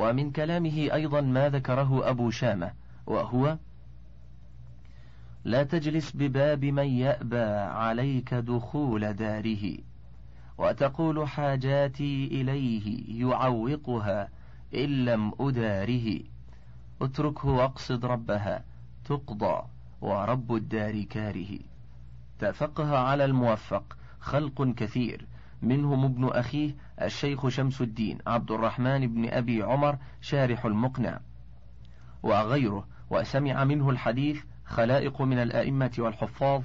ومن كلامه أيضا ما ذكره أبو شامة، وهو: لا تجلس بباب من يأبى عليك دخول داره، وتقول حاجاتي إليه يعوقها إن لم أداره، اتركه واقصد ربها تقضى ورب الدار كاره. تفقه على الموفق خلق كثير، منهم ابن أخيه الشيخ شمس الدين عبد الرحمن بن أبي عمر شارح المقنع وغيره، وسمع منه الحديث خلائق من الأئمة والحفاظ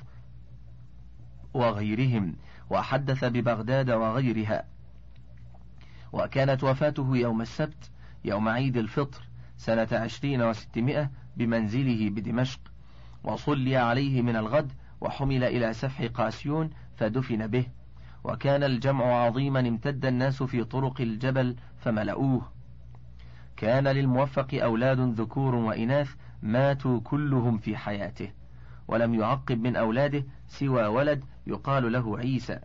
وغيرهم، وحدث ببغداد وغيرها. وكانت وفاته يوم السبت يوم عيد الفطر سنة 20 و600 بمنزله بدمشق، وصلي عليه من الغد وحمل إلى سفح قاسيون فدفن به. وكان الجمع عظيما، امتد الناس في طرق الجبل فملؤوه. كان للموفق أولاد ذكور وإناث ماتوا كلهم في حياته، ولم يعقب من أولاده سوى ولد يقال له عيسى،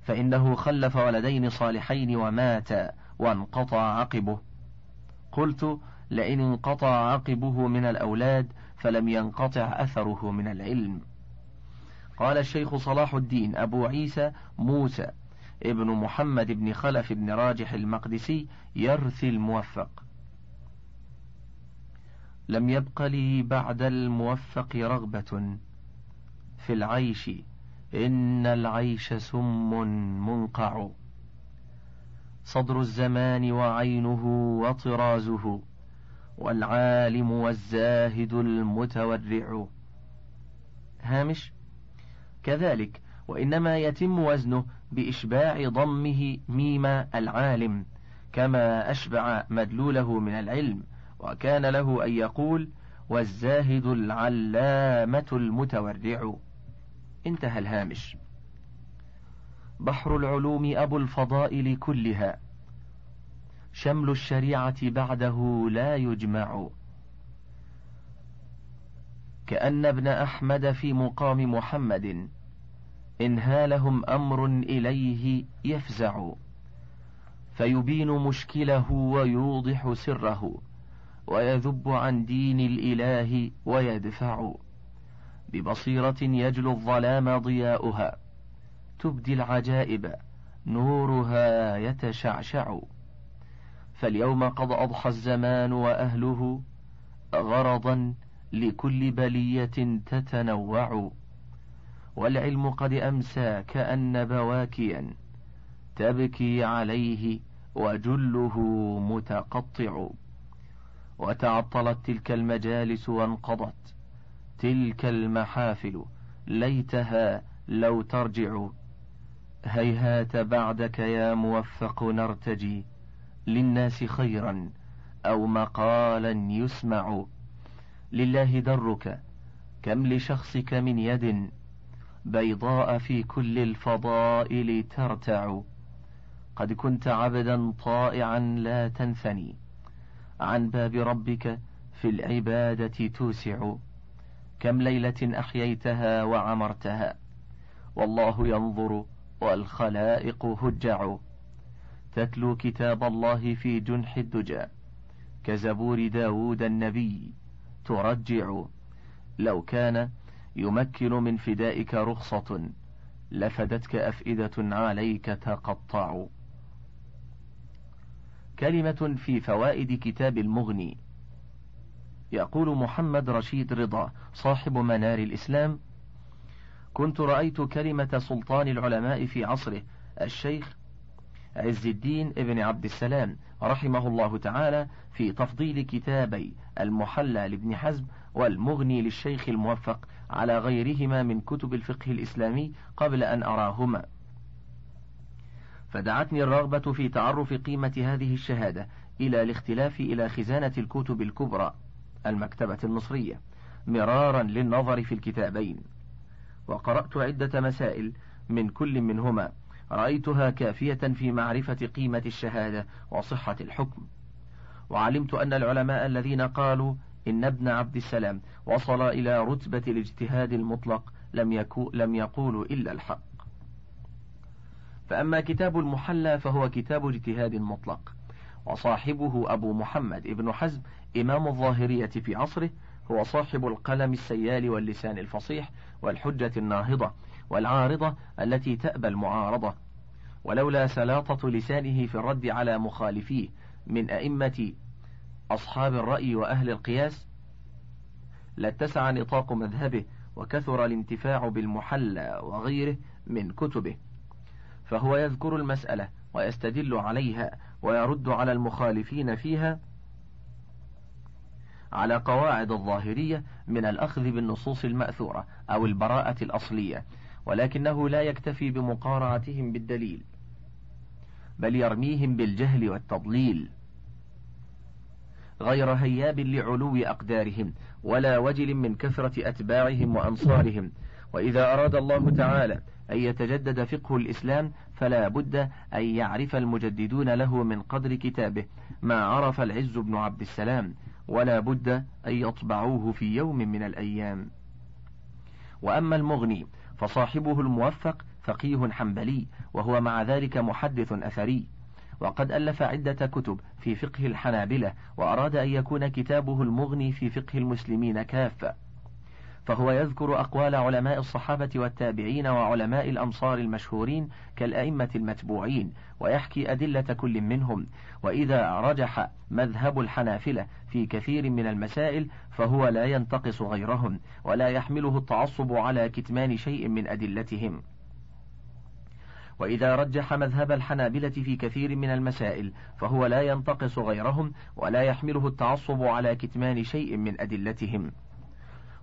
فإنه خلف ولدين صالحين وماتا وانقطع عقبه. قلت: لئن انقطع عقبه من الأولاد فلم ينقطع أثره من العلم. قال الشيخ صلاح الدين أبو عيسى موسى ابن محمد بن خلف بن راجح المقدسي يرثي الموفق: لم يبق لي بعد الموفق رغبة في العيش، إن العيش سم منقع، صدر الزمان وعينه وطرازه، والعالم والزاهد المتورع. هامش: كذلك، وإنما يتم وزنه بإشباع ضمه ميم العالم، كما أشبع مدلوله من العلم، وكان له أن يقول: والزاهد العلامة المتورع. انتهى الهامش. بحر العلوم أبو الفضائل كلها، شمل الشريعة بعده لا يجمع، كأن ابن أحمد في مقام محمد، إن هالهم أمر إليه يفزع، فيبين مشكله ويوضح سره، ويذب عن دين الإله ويدفع، ببصيرة يجلو الظلام ضياؤها، تبدي العجائب نورها يتشعشع. فاليوم قد أضحى الزمان وأهله غرضا لكل بلية تتنوع، والعلم قد أمسى كأن بواكيا تبكي عليه وجله متقطع، وتعطلت تلك المجالس وانقضت تلك المحافل، ليتها لو ترجع. هيهات بعدك يا موفق نرتجي للناس خيرا أو مقالا يسمع، لله درك كم لشخصك من يد بيضاء في كل الفضائل ترتع، قد كنت عبدا طائعا لا تنثني عن باب ربك في العبادة توسع، كم ليلة أحييتها وعمرتها والله ينظر والخلائق هجع، تتلو كتاب الله في جنح الدجى كزبور داود النبي ترجع، لو كان يمكن من فدائك رخصة لفدتك أفئدة عليك تقطع. كلمة في فوائد كتاب المغني. يقول محمد رشيد رضا صاحب منار الإسلام: كنت رأيت كلمة سلطان العلماء في عصره الشيخ عز الدين ابن عبد السلام رحمه الله تعالى في تفضيل كتابي المحلى لابن حزم والمغني للشيخ الموفق على غيرهما من كتب الفقه الإسلامي قبل أن أراهما، فدعتني الرغبة في تعرف قيمة هذه الشهادة إلى الاختلاف إلى خزانة الكتب الكبرى المكتبة المصرية مرارا للنظر في الكتابين، وقرأت عدة مسائل من كل منهما رأيتها كافية في معرفة قيمة الشهادة وصحة الحكم، وعلمت أن العلماء الذين قالوا إن ابن عبد السلام وصل إلى رتبة الاجتهاد المطلق لم يقولوا إلا الحق. فأما كتاب المحلى فهو كتاب اجتهاد مطلق، وصاحبه أبو محمد ابن حزم إمام الظاهرية في عصره، هو صاحب القلم السيال واللسان الفصيح والحجة الناهضة والعارضة التي تأبى المعارضة، ولولا سلاطة لسانه في الرد على مخالفيه من أئمة أصحاب الرأي وأهل القياس لاتسع نطاق مذهبه وكثر الانتفاع بالمحلى وغيره من كتبه، فهو يذكر المسألة ويستدل عليها ويرد على المخالفين فيها على قواعد الظاهرية من الأخذ بالنصوص المأثورة أو البراءة الأصلية، ولكنه لا يكتفي بمقارعتهم بالدليل، بل يرميهم بالجهل والتضليل، غير هياب لعلو أقدارهم ولا وجل من كثرة أتباعهم وأنصارهم. وإذا أراد الله تعالى أن يتجدد فقه الإسلام فلا بد أن يعرف المجددون له من قدر كتابه ما عرف العز بن عبد السلام، ولا بد أن يطبعوه في يوم من الأيام. وأما المغني فصاحبه الموفق فقيه حنبلي، وهو مع ذلك محدث أثري، وقد ألف عدة كتب في فقه الحنابلة، وأراد أن يكون كتابه المغني في فقه المسلمين كافة، فهو يذكر أقوال علماء الصحابة والتابعين وعلماء الأمصار المشهورين كالأئمة المتبوعين، ويحكي أدلة كل منهم. وإذا رجح مذهب الحنافلة في كثير من المسائل فهو لا ينتقص غيرهم، ولا يحمله التعصب على كتمان شيء من أدلتهم. وإذا رجح مذهب الحنابلة في كثير من المسائل فهو لا ينتقص غيرهم، ولا يحمله التعصب على كتمان شيء من أدلتهم،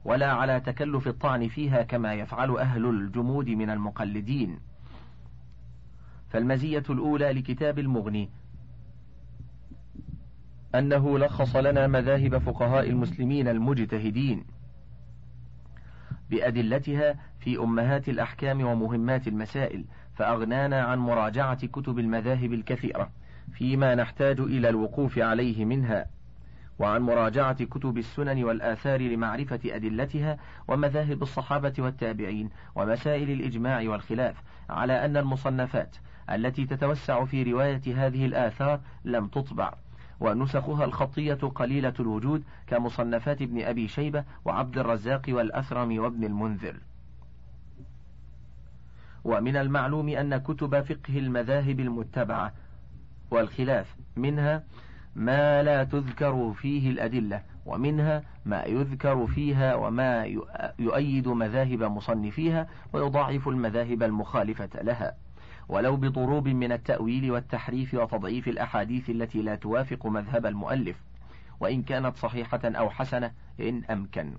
ولا على تكلف الطعن فيها كما يفعل أهل الجمود من المقلدين. فالمزية الأولى لكتاب المغني أنه لخص لنا مذاهب فقهاء المسلمين المجتهدين بأدلتها في أمهات الأحكام ومهمات المسائل، فأغنانا عن مراجعة كتب المذاهب الكثيرة فيما نحتاج إلى الوقوف عليه منها، وعن مراجعة كتب السنن والآثار لمعرفة أدلتها ومذاهب الصحابة والتابعين ومسائل الإجماع والخلاف، على أن المصنفات التي تتوسع في رواية هذه الآثار لم تطبع، ونسخها الخطية قليلة الوجود كمصنفات ابن أبي شيبة وعبد الرزاق والأثرم وابن المنذر. ومن المعلوم أن كتب فقه المذاهب المتبعة والخلاف منها ما لا تذكر فيه الأدلة، ومنها ما يذكر فيها وما يؤيد مذاهب مصنفيها ويضاعف المذاهب المخالفة لها، ولو بضروب من التأويل والتحريف وتضعيف الأحاديث التي لا توافق مذهب المؤلف، وإن كانت صحيحة أو حسنة إن أمكن،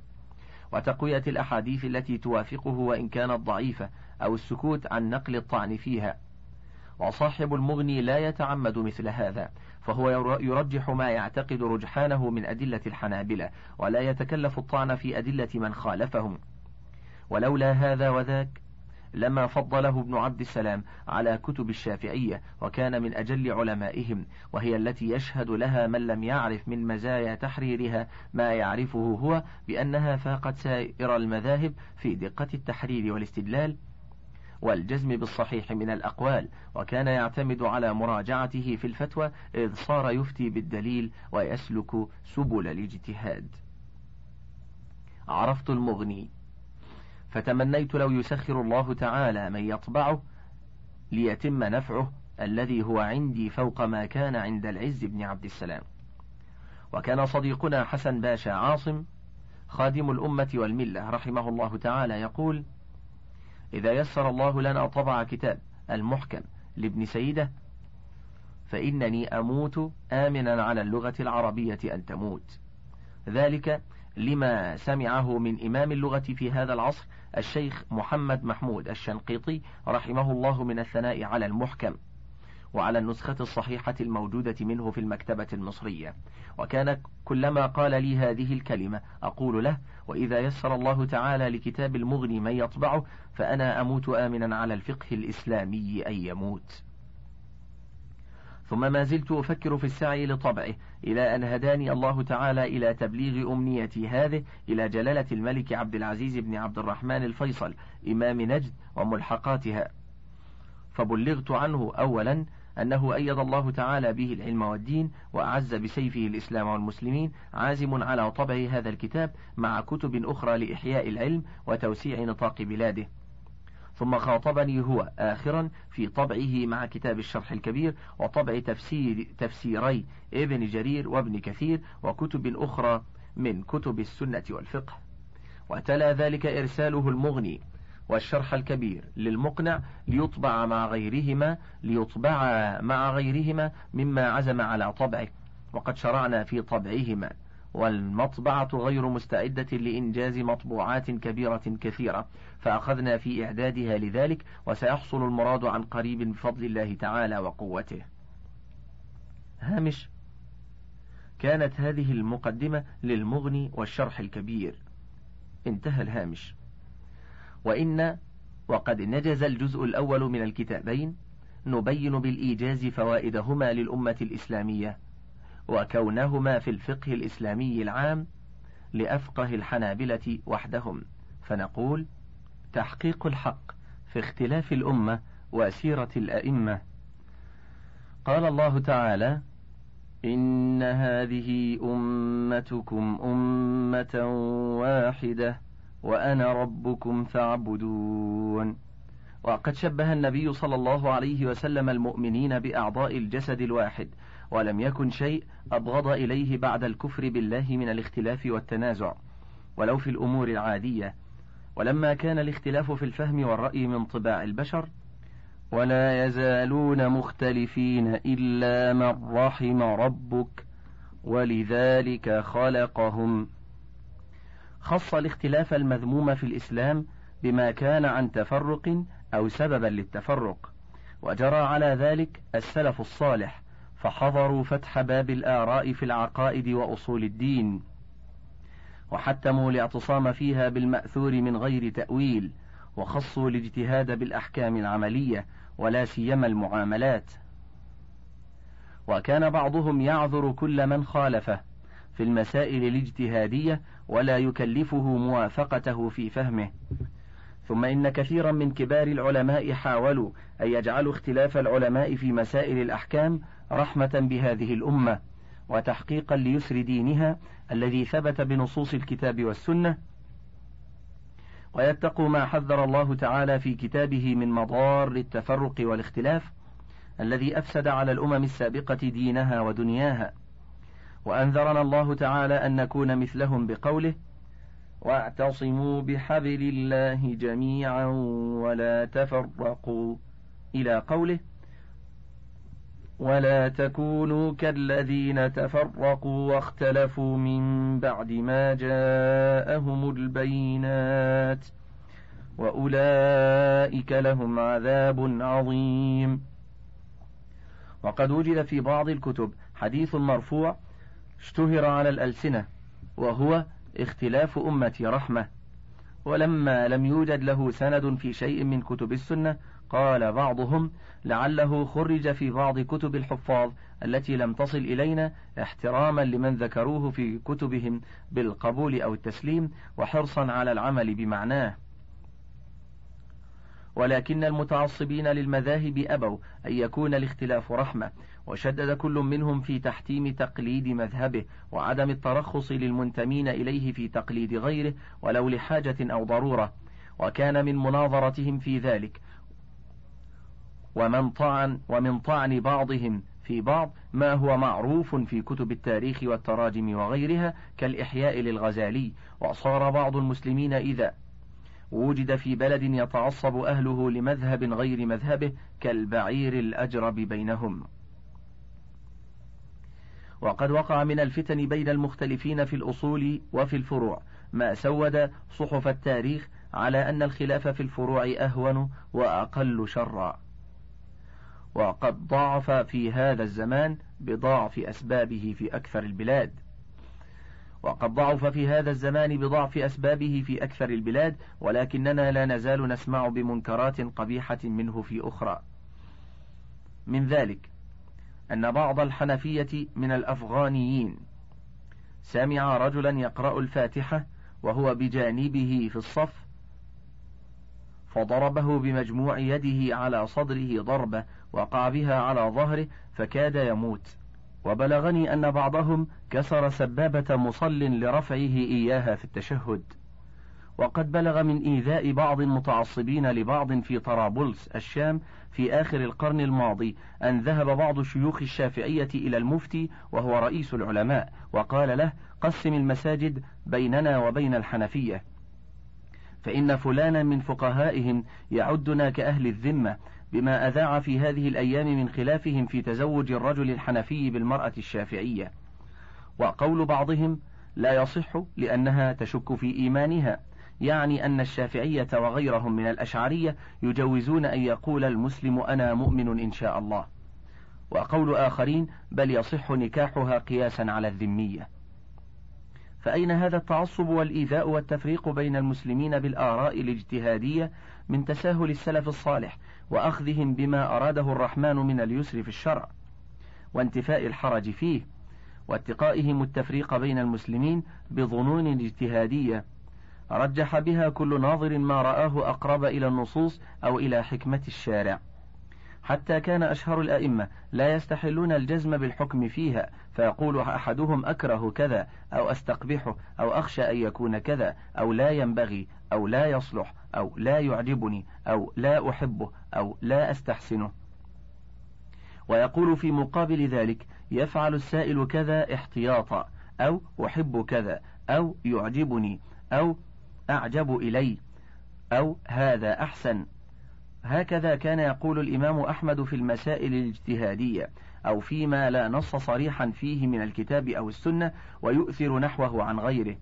وتقوية الأحاديث التي توافقه وإن كانت ضعيفة، أو السكوت عن نقل الطعن فيها. وصاحب المغني لا يتعمد مثل هذا، فهو يرجح ما يعتقد رجحانه من أدلة الحنابلة، ولا يتكلف الطعن في أدلة من خالفهم. ولولا هذا وذاك لما فضله ابن عبد السلام على كتب الشافعية، وكان من أجل علمائهم، وهي التي يشهد لها من لم يعرف من مزايا تحريرها ما يعرفه هو بأنها فاقت سائر المذاهب في دقة التحرير والاستدلال والجزم بالصحيح من الأقوال، وكان يعتمد على مراجعته في الفتوى، إذ صار يفتي بالدليل ويسلك سبل الاجتهاد. عرفت المغني فتمنيت لو يسخر الله تعالى من يطبعه ليتم نفعه الذي هو عندي فوق ما كان عند العز بن عبد السلام. وكان صديقنا حسن باشا عاصم خادم الأمة والملة رحمه الله تعالى يقول: إذا يسر الله لنا طبع كتاب المحكم لابن سيدة فإنني أموت آمنا على اللغة العربية أن تموت، ذلك لما سمعه من إمام اللغة في هذا العصر الشيخ محمد محمود الشنقيطي رحمه الله من الثناء على المحكم وعلى النسخة الصحيحة الموجودة منه في المكتبة المصرية. وكان كلما قال لي هذه الكلمة أقول له: وإذا يسر الله تعالى لكتاب المغني من يطبعه فأنا أموت آمنا على الفقه الإسلامي أن يموت. ثم ما زلت أفكر في السعي لطبعه، إلى أن هداني الله تعالى إلى تبليغ أمنيتي هذه إلى جلالة الملك عبد العزيز بن عبد الرحمن الفيصل إمام نجد وملحقاتها، فبلغت عنه أولا أنه أيد الله تعالى به العلم والدين وأعز بسيفه الإسلام والمسلمين، عازم على طبع هذا الكتاب مع كتب أخرى لإحياء العلم وتوسيع نطاق بلاده. ثم خاطبني هو آخرا في طبعه مع كتاب الشرح الكبير وطبع تفسيري ابن جرير وابن كثير وكتب أخرى من كتب السنة والفقه. وتلا ذلك إرساله المغني والشرح الكبير للمقنع ليطبع مع غيرهما مما عزم على طبعه، وقد شرعنا في طبعهما، والمطبعة غير مستعدة لإنجاز مطبوعات كبيرة كثيرة، فأخذنا في إعدادها لذلك، وسيحصل المراد عن قريب بفضل الله تعالى وقوته. هامش: كانت هذه المقدمة للمغني والشرح الكبير. انتهى الهامش. وقد نجز الجزء الأول من الكتابين، نبين بالإيجاز فوائدهما للأمة الإسلامية، وكونهما في الفقه الإسلامي العام لأفقه الحنابلة وحدهم، فنقول: تحقيق الحق في اختلاف الأمة وسيرة الأئمة. قال الله تعالى: إن هذه أمتكم أمة واحدة وأنا ربكم فاعبدون. وقد شبه النبي صلى الله عليه وسلم المؤمنين بأعضاء الجسد الواحد، ولم يكن شيء أبغض إليه بعد الكفر بالله من الاختلاف والتنازع ولو في الأمور العادية. ولما كان الاختلاف في الفهم والرأي من طباع البشر، ولا يزالون مختلفين إلا من رحم ربك ولذلك خلقهم، خص الاختلاف المذموم في الإسلام بما كان عن تفرق أو سببا للتفرق، وجرى على ذلك السلف الصالح، فحضروا فتح باب الآراء في العقائد وأصول الدين، وحتموا الاعتصام فيها بالمأثور من غير تأويل، وخصوا الاجتهاد بالأحكام العملية ولا سيما المعاملات. وكان بعضهم يعذر كل من خالفه في المسائل الاجتهادية ولا يكلفه موافقته في فهمه. ثم إن كثيرا من كبار العلماء حاولوا أن يجعلوا اختلاف العلماء في مسائل الأحكام رحمة بهذه الأمة وتحقيقا ليسر دينها الذي ثبت بنصوص الكتاب والسنة، ويتقوا ما حذر الله تعالى في كتابه من مضار التفرق والاختلاف الذي أفسد على الأمم السابقة دينها ودنياها. وأنذرنا الله تعالى أن نكون مثلهم بقوله: واعتصموا بحبل الله جميعا ولا تفرقوا، إلى قوله: ولا تكونوا كالذين تفرقوا واختلفوا من بعد ما جاءهم البينات وأولئك لهم عذاب عظيم. وقد وجد في بعض الكتب حديث مرفوع اشتهر على الألسنة، وهو: اختلاف أمتي رحمة. ولما لم يوجد له سند في شيء من كتب السنة، قال بعضهم: لعله خرج في بعض كتب الحفاظ التي لم تصل إلينا احتراما لمن ذكروه في كتبهم بالقبول أو التسليم وحرصا على العمل بمعناه. ولكن المتعصبين للمذاهب أبوا أن يكون الاختلاف رحمة، وشدد كل منهم في تحتيم تقليد مذهبه وعدم الترخص للمنتمين إليه في تقليد غيره ولو لحاجة أو ضرورة. وكان من مناظرتهم في ذلك ومن طعن بعضهم في بعض ما هو معروف في كتب التاريخ والتراجم وغيرها كالإحياء للغزالي. وصار بعض المسلمين إذا وجد في بلد يتعصب أهله لمذهب غير مذهبه كالبعير الأجرب بينهم. وقد وقع من الفتن بين المختلفين في الأصول وفي الفروع ما سود صحف التاريخ على أن الخلاف في الفروع أهون وأقل شرا، وقد ضعف في هذا الزمان بضعف أسبابه في أكثر البلاد، ولكننا لا نزال نسمع بمنكرات قبيحة منه في أخرى. من ذلك أن بعض الحنفية من الأفغانيين سمع رجلا يقرأ الفاتحة وهو بجانبه في الصف، فضربه بمجموع يده على صدره ضربة وقع بها على ظهره فكاد يموت. وبلغني أن بعضهم كسر سبابة مصل لرفعه إياها في التشهد. وقد بلغ من إيذاء بعض المتعصبين لبعض في طرابلس الشام في آخر القرن الماضي أن ذهب بعض شيوخ الشافعية إلى المفتي وهو رئيس العلماء وقال له: قسم المساجد بيننا وبين الحنفية، فإن فلانا من فقهائهم يعدنا كأهل الذمة، بما أذاع في هذه الأيام من خلافهم في تزوج الرجل الحنفي بالمرأة الشافعية. وقول بعضهم لا يصح لأنها تشك في إيمانها، يعني أن الشافعية وغيرهم من الأشعرية يجوزون أن يقول المسلم أنا مؤمن إن شاء الله. وقول آخرين بل يصح نكاحها قياسا على الذمية. فأين هذا التعصب والإيذاء والتفريق بين المسلمين بالآراء الاجتهادية من تساهل السلف الصالح وأخذهم بما أراده الرحمن من اليسر في الشرع وانتفاء الحرج فيه، واتقائهم التفريق بين المسلمين بظنون اجتهادية رجح بها كل ناظر ما رآه أقرب إلى النصوص أو إلى حكمة الشارع، حتى كان أشهر الأئمة لا يستحلون الجزم بالحكم فيها، فيقول أحدهم أكره كذا أو أستقبحه أو أخشى أن يكون كذا أو لا ينبغي أو لا يصلح أو لا يعجبني أو لا أحبه أو لا أستحسنه. ويقول في مقابل ذلك يفعل السائل كذا احتياطا أو أحب كذا أو يعجبني أو أعجب إلي أو هذا أحسن. هكذا كان يقول الإمام أحمد في المسائل الاجتهادية أو فيما لا نص صريحا فيه من الكتاب أو السنة ويؤثر نحوه عن غيره.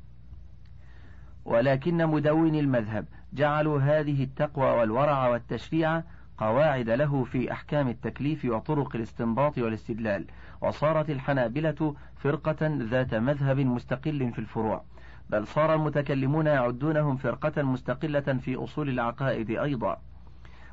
ولكن مدون المذهب جعلوا هذه التقوى والورع والتشريع قواعد له في أحكام التكليف وطرق الاستنباط والاستدلال، وصارت الحنابلة فرقة ذات مذهب مستقل في الفروع، بل صار المتكلمون يعدونهم فرقة مستقلة في أصول العقائد أيضا.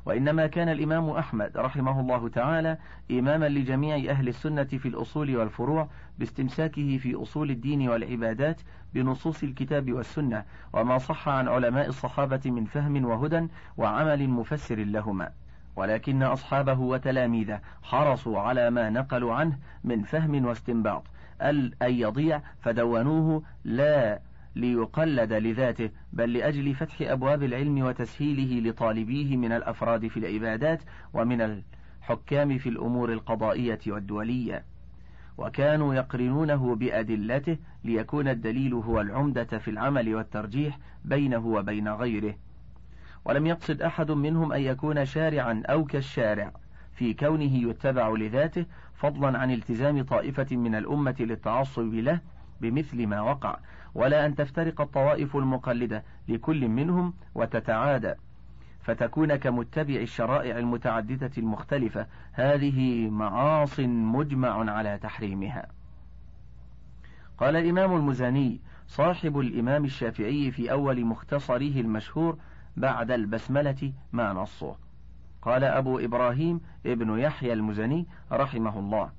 وإنما كان الإمام أحمد رحمه الله تعالى إماما لجميع أهل السنة في الأصول والفروع باستمساكه في أصول الدين والعبادات بنصوص الكتاب والسنة وما صح عن علماء الصحابة من فهم وهدى وعمل مفسر لهما. ولكن أصحابه وتلاميذه حرصوا على ما نقلوا عنه من فهم واستنباط أن يضيع، فدونوه لا ليقلد لذاته بل لأجل فتح أبواب العلم وتسهيله لطالبيه من الأفراد في العبادات ومن الحكام في الأمور القضائية والدولية. وكانوا يقرنونه بأدلته ليكون الدليل هو العمدة في العمل والترجيح بينه وبين غيره. ولم يقصد أحد منهم أن يكون شارعا أو كالشارع في كونه يتبع لذاته، فضلا عن التزام طائفة من الأمة للتعصب له بمثل ما وقع، ولا أن تفترق الطوائف المقلدة لكل منهم وتتعادى فتكون كمتبع الشرائع المتعددة المختلفة. هذه معاص مجمع على تحريمها. قال الإمام المزني صاحب الإمام الشافعي في أول مختصره المشهور بعد البسملة ما نصه. قال أبو إبراهيم ابن يحيى المزني رحمه الله: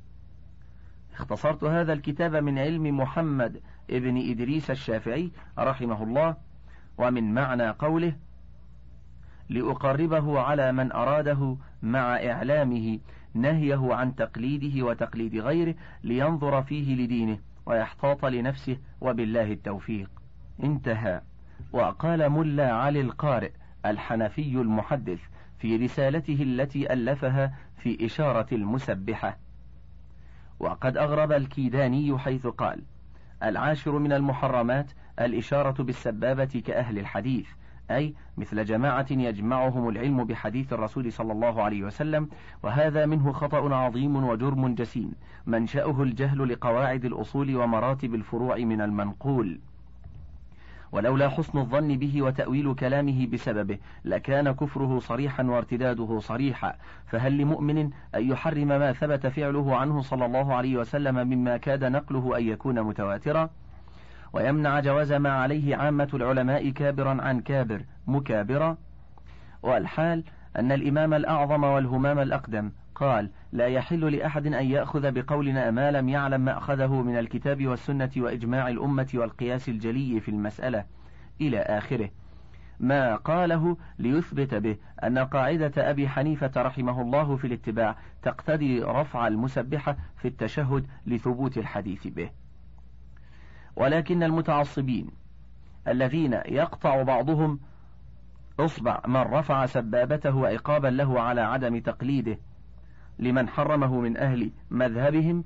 اختصرت هذا الكتاب من علم محمد ابن إدريس الشافعي رحمه الله، ومن معنى قوله لأقربه على من أراده مع إعلامه نهيه عن تقليده وتقليد غيره لينظر فيه لدينه ويحتاط لنفسه وبالله التوفيق. انتهى. وقال ملا علي القارئ الحنفي المحدث في رسالته التي ألفها في إشارة المسبحة: وقد أغرب الكيداني حيث قال: العاشر من المحرمات الإشارة بالسبابة كأهل الحديث، أي مثل جماعة يجمعهم العلم بحديث الرسول صلى الله عليه وسلم، وهذا منه خطأ عظيم وجرم جسيم منشأه الجهل لقواعد الأصول ومراتب الفروع من المنقول، ولولا حسن الظن به وتأويل كلامه بسببه لكان كفره صريحا وارتداده صريحا. فهل لمؤمن أن يحرم ما ثبت فعله عنه صلى الله عليه وسلم مما كاد نقله أن يكون متواترا، ويمنع جواز ما عليه عامة العلماء كابرا عن كابر مكابرا؟ والحال أن الإمام الأعظم والهمام الأقدم قال: لا يحل لأحد أن يأخذ بقولنا ما لم يعلم ما أخذه من الكتاب والسنة وإجماع الأمة والقياس الجلي في المسألة إلى آخره. ما قاله ليثبت به أن قاعدة أبي حنيفة رحمه الله في الاتباع تقتضي رفع المسبحة في التشهد لثبوت الحديث به. ولكن المتعصبين الذين يقطع بعضهم إصبع من رفع سبابته عقابا له على عدم تقليده لمن حرمه من أهل مذهبهم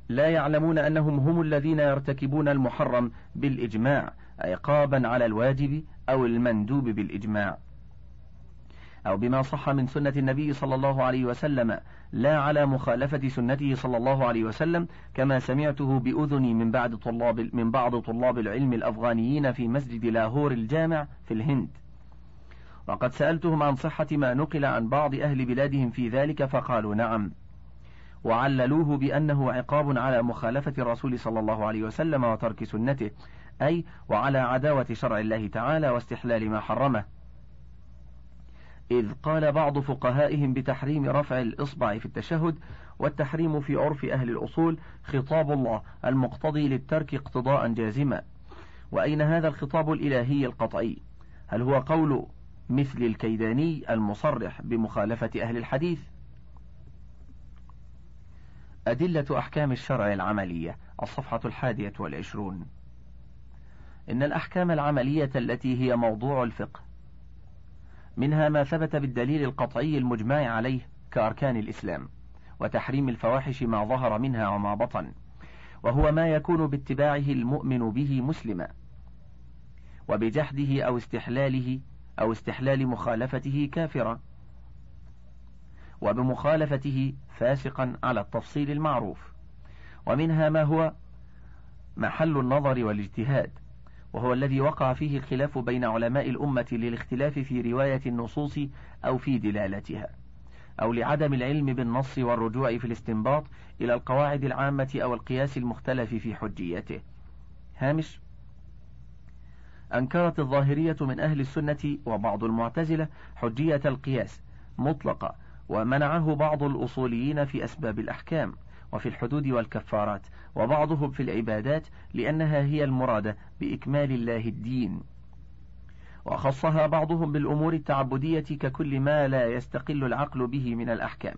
لا يعلمون أنهم هم الذين يرتكبون المحرم بالإجماع عقابا على الواجب أو المندوب بالإجماع، أو بما صح من سنة النبي صلى الله عليه وسلم لا على مخالفة سنته صلى الله عليه وسلم، كما سمعته بأذني من بعض طلاب العلم الأفغانيين في مسجد لاهور الجامع في الهند. وقد سألتهم عن صحة ما نقل عن بعض أهل بلادهم في ذلك فقالوا نعم، وعللوه بأنه عقاب على مخالفة الرسول صلى الله عليه وسلم وترك سنته، أي وعلى عداوة شرع الله تعالى واستحلال ما حرمه، إذ قال بعض فقهائهم بتحريم رفع الإصبع في التشهد، والتحريم في عرف أهل الأصول خطاب الله المقتضي للترك اقتضاء جازما. وأين هذا الخطاب الإلهي القطعي؟ هل هو قول مثل الكيداني المصرح بمخالفة أهل الحديث؟ أدلة أحكام الشرع العملية، الصفحة 21. إن الأحكام العملية التي هي موضوع الفقه منها ما ثبت بالدليل القطعي المجمع عليه كأركان الإسلام، وتحريم الفواحش ما ظهر منها وما بطن، وهو ما يكون باتباعه المؤمن به مسلما، وبجحده أو استحلال مخالفته كافرا، وبمخالفته فاسقا على التفصيل المعروف. ومنها ما هو محل النظر والاجتهاد، وهو الذي وقع فيه الخلاف بين علماء الأمة للاختلاف في رواية النصوص أو في دلالتها، أو لعدم العلم بالنص والرجوع في الاستنباط إلى القواعد العامة أو القياس المختلف في حجيته. هامش: أنكرت الظاهرية من أهل السنة وبعض المعتزلة حجية القياس مطلقة، ومنعه بعض الأصوليين في أسباب الأحكام وفي الحدود والكفارات، وبعضهم في العبادات، لأنها هي المرادة بإكمال الله الدين، وخصها بعضهم بالأمور التعبدية ككل ما لا يستقل العقل به من الأحكام.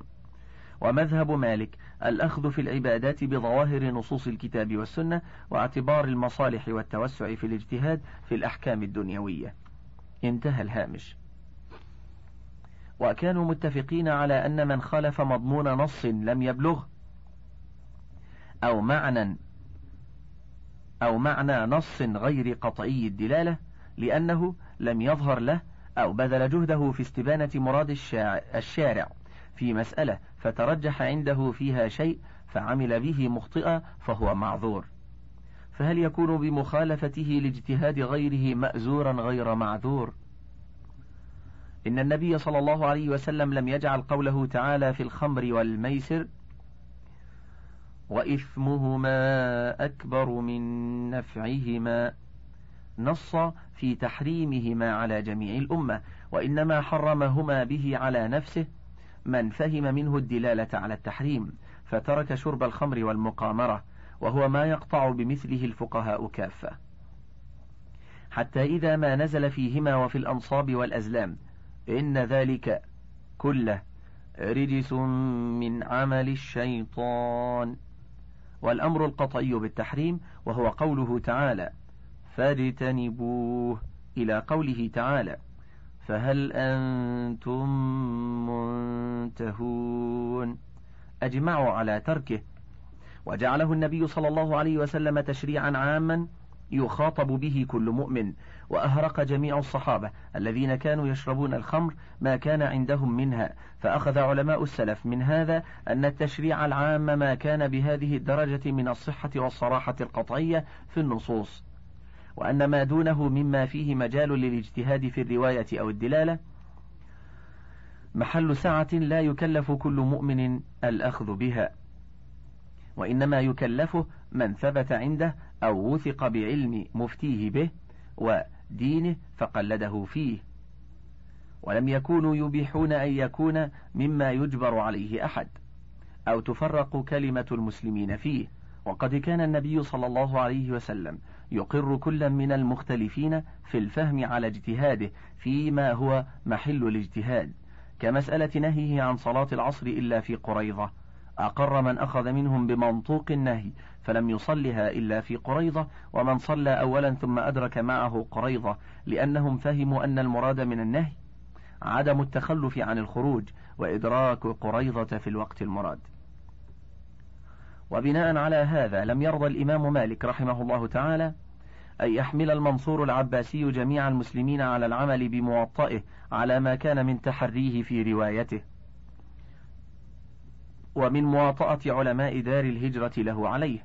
ومذهب مالك الأخذ في العبادات بظواهر نصوص الكتاب والسنة، واعتبار المصالح والتوسع في الاجتهاد في الأحكام الدنيوية. انتهى الهامش. وكانوا متفقين على أن من خالف مضمون نص لم يبلغ أو معنى نص غير قطعي الدلالة لأنه لم يظهر له أو بذل جهده في استبانة مراد الشارع في مسألة فترجح عنده فيها شيء فعمل به مخطئا فهو معذور. فهل يكون بمخالفته لاجتهاد غيره مأزورا غير معذور؟ إن النبي صلى الله عليه وسلم لم يجعل قوله تعالى في الخمر والميسر وإثمهما أكبر من نفعهما نص في تحريمهما على جميع الأمة، وإنما حرمهما به على نفسه من فهم منه الدلالة على التحريم فترك شرب الخمر والمقامرة، وهو ما يقطع بمثله الفقهاء كافة، حتى إذا ما نزل فيهما وفي الأنصاب والأزلام إن ذلك كله رجس من عمل الشيطان. والأمر القطعي بالتحريم وهو قوله تعالى فاجتنبوه إلى قوله تعالى فهل أنتم منتهون أجمعوا على تركه، وجعله النبي صلى الله عليه وسلم تشريعا عاما يخاطب به كل مؤمن. وأهرق جميع الصحابة الذين كانوا يشربون الخمر ما كان عندهم منها، فأخذ علماء السلف من هذا أن التشريع العام ما كان بهذه الدرجة من الصحة والصراحة القطعية في النصوص، وأن ما دونه مما فيه مجال للاجتهاد في الرواية أو الدلالة محل سعة لا يكلف كل مؤمن الأخذ بها، وإنما يكلفه من ثبت عنده أو وثق بعلم مفتيه به ودينه فقلده فيه، ولم يكونوا يبيحون أن يكون مما يجبر عليه أحد أو تفرق كلمة المسلمين فيه، وقد كان النبي صلى الله عليه وسلم يقر كلا من المختلفين في الفهم على اجتهاده فيما هو محل الاجتهاد، كمسألة نهيه عن صلاة العصر إلا في قريظة، أقر من أخذ منهم بمنطوق النهي فلم يصلها إلا في قريظة، ومن صلى أولا ثم أدرك معه قريظة، لأنهم فهموا أن المراد من النهي عدم التخلف عن الخروج وإدراك قريظة في الوقت المراد. وبناء على هذا لم يرضى الإمام مالك رحمه الله تعالى أن يحمل المنصور العباسي جميع المسلمين على العمل بموطئه على ما كان من تحريه في روايته ومن مواطأة علماء دار الهجرة له عليه.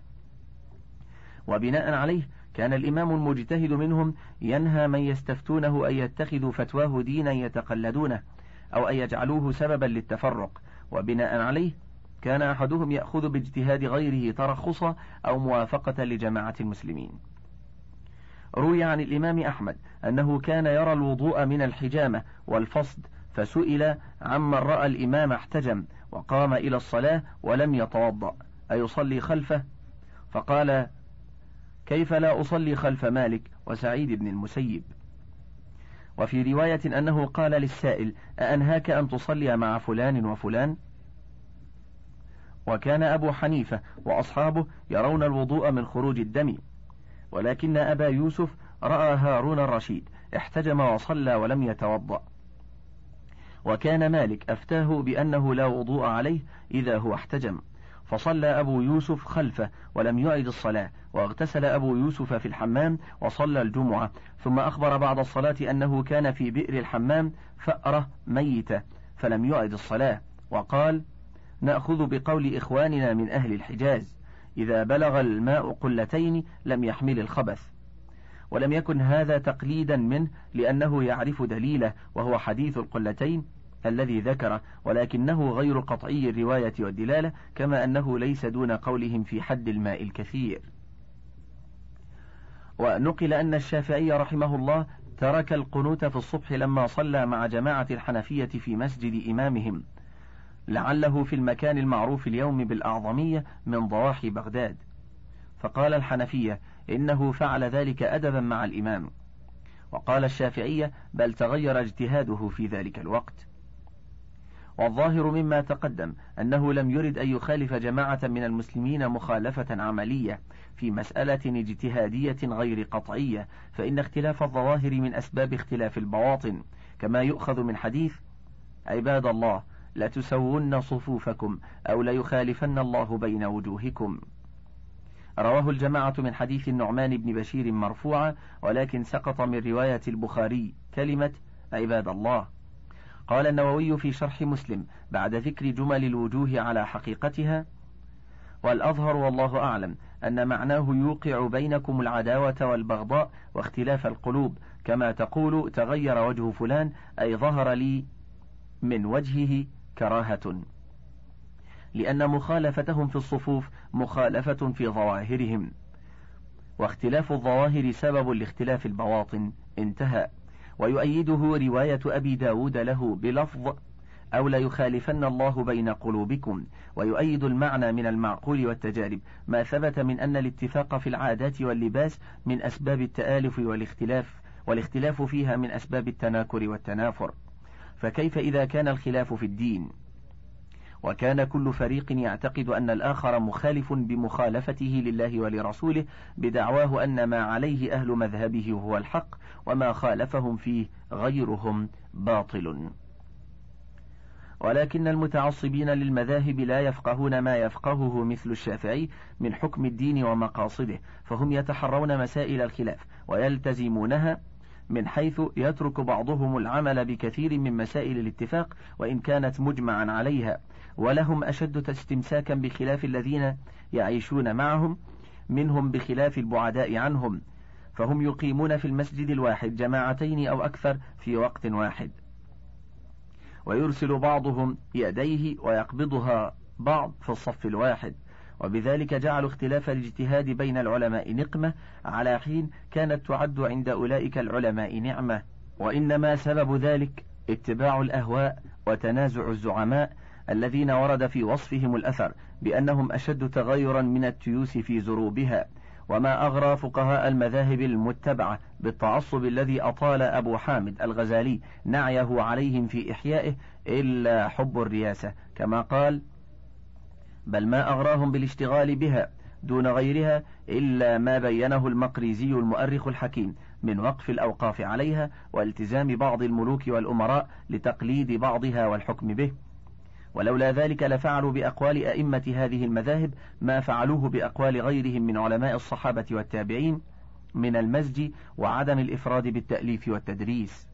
وبناء عليه كان الإمام المجتهد منهم ينهى من يستفتونه أن يتخذوا فتواه دينا يتقلدونه أو أن يجعلوه سببا للتفرق، وبناء عليه كان أحدهم يأخذ باجتهاد غيره ترخصا أو موافقة لجماعة المسلمين. روي عن الإمام أحمد أنه كان يرى الوضوء من الحجامة والفصد، فسئل عمن رأى الإمام احتجم وقام إلى الصلاة ولم يتوضأ أيصلي خلفه؟ فقال: كيف لا أصلي خلف مالك وسعيد بن المسيب. وفي رواية أنه قال للسائل: أأنهاك أن تصلي مع فلان وفلان؟ وكان أبو حنيفة وأصحابه يرون الوضوء من خروج الدم، ولكن أبا يوسف رأى هارون الرشيد احتجم وصلى ولم يتوضأ، وكان مالك أفتاه بأنه لا وضوء عليه إذا هو احتجم، فصلى أبو يوسف خلفه ولم يعد الصلاة، واغتسل أبو يوسف في الحمام وصلى الجمعة، ثم أخبر بعد الصلاة أنه كان في بئر الحمام فأرة ميتة فلم يعد الصلاة، وقال: نأخذ بقول إخواننا من أهل الحجاز: إذا بلغ الماء قلتين لم يحمل الخبث. ولم يكن هذا تقليدا منه لأنه يعرف دليله وهو حديث القلتين الذي ذكره، ولكنه غير قطعي الرواية والدلالة، كما أنه ليس دون قولهم في حد الماء الكثير. ونقل أن الشافعي رحمه الله ترك القنوت في الصبح لما صلى مع جماعة الحنفية في مسجد إمامهم، لعله في المكان المعروف اليوم بالأعظمية من ضواحي بغداد، فقال الحنفية إنه فعل ذلك أدبا مع الإمام، وقال الشافعية بل تغير اجتهاده في ذلك الوقت. والظاهر مما تقدم أنه لم يرد أن يخالف جماعة من المسلمين مخالفة عملية في مسألة اجتهادية غير قطعية، فإن اختلاف الظواهر من أسباب اختلاف البواطن، كما يؤخذ من حديث: عباد الله لتسون صفوفكم أو ليخالفن الله بين وجوهكم. رواه الجماعة من حديث النعمان بن بشير مرفوعا، ولكن سقط من رواية البخاري كلمة عباد الله. قال النووي في شرح مسلم بعد ذكر جمل الوجوه على حقيقتها: والأظهر والله أعلم أن معناه يوقع بينكم العداوة والبغضاء واختلاف القلوب، كما تقول تغير وجه فلان أي ظهر لي من وجهه كراهة، لأن مخالفتهم في الصفوف مخالفة في ظواهرهم، واختلاف الظواهر سبب لاختلاف البواطن. انتهى. ويؤيده رواية أبي داود له بلفظ: أو ليخالفن الله بين قلوبكم. ويؤيد المعنى من المعقول والتجارب ما ثبت من أن الاتفاق في العادات واللباس من أسباب التآلف والاختلاف فيها من أسباب التناكر والتنافر، فكيف إذا كان الخلاف في الدين؟ وكان كل فريق يعتقد أن الآخر مخالف بمخالفته لله ولرسوله، بدعواه أن ما عليه أهل مذهبه هو الحق، وما خالفهم فيه غيرهم باطل. ولكن المتعصبين للمذاهب لا يفقهون ما يفقهه مثل الشافعي من حكم الدين ومقاصده، فهم يتحرون مسائل الخلاف ويلتزمونها، من حيث يترك بعضهم العمل بكثير من مسائل الاتفاق وإن كانت مجمعا عليها، ولهم أشد استمساكا بخلاف الذين يعيشون معهم منهم بخلاف البعداء عنهم، فهم يقيمون في المسجد الواحد جماعتين أو أكثر في وقت واحد، ويرسل بعضهم يديه ويقبضها بعض في الصف الواحد، وبذلك جعلوا اختلاف الاجتهاد بين العلماء نقمة، على حين كانت تعد عند أولئك العلماء نعمة، وإنما سبب ذلك اتباع الأهواء وتنازع الزعماء الذين ورد في وصفهم الأثر بأنهم أشد تغيرا من التيوس في زروبها. وما أغرى فقهاء المذاهب المتبعة بالتعصب الذي أطال أبو حامد الغزالي نعيه عليهم في إحيائه إلا حب الرياسة، كما قال: بل ما أغراهم بالاشتغال بها دون غيرها إلا ما بينه المقريزي المؤرخ الحكيم من وقف الأوقاف عليها والتزام بعض الملوك والأمراء لتقليد بعضها والحكم به. ولولا ذلك لفعلوا بأقوال أئمة هذه المذاهب ما فعلوه بأقوال غيرهم من علماء الصحابة والتابعين من المزج وعدم الإفراد بالتأليف والتدريس.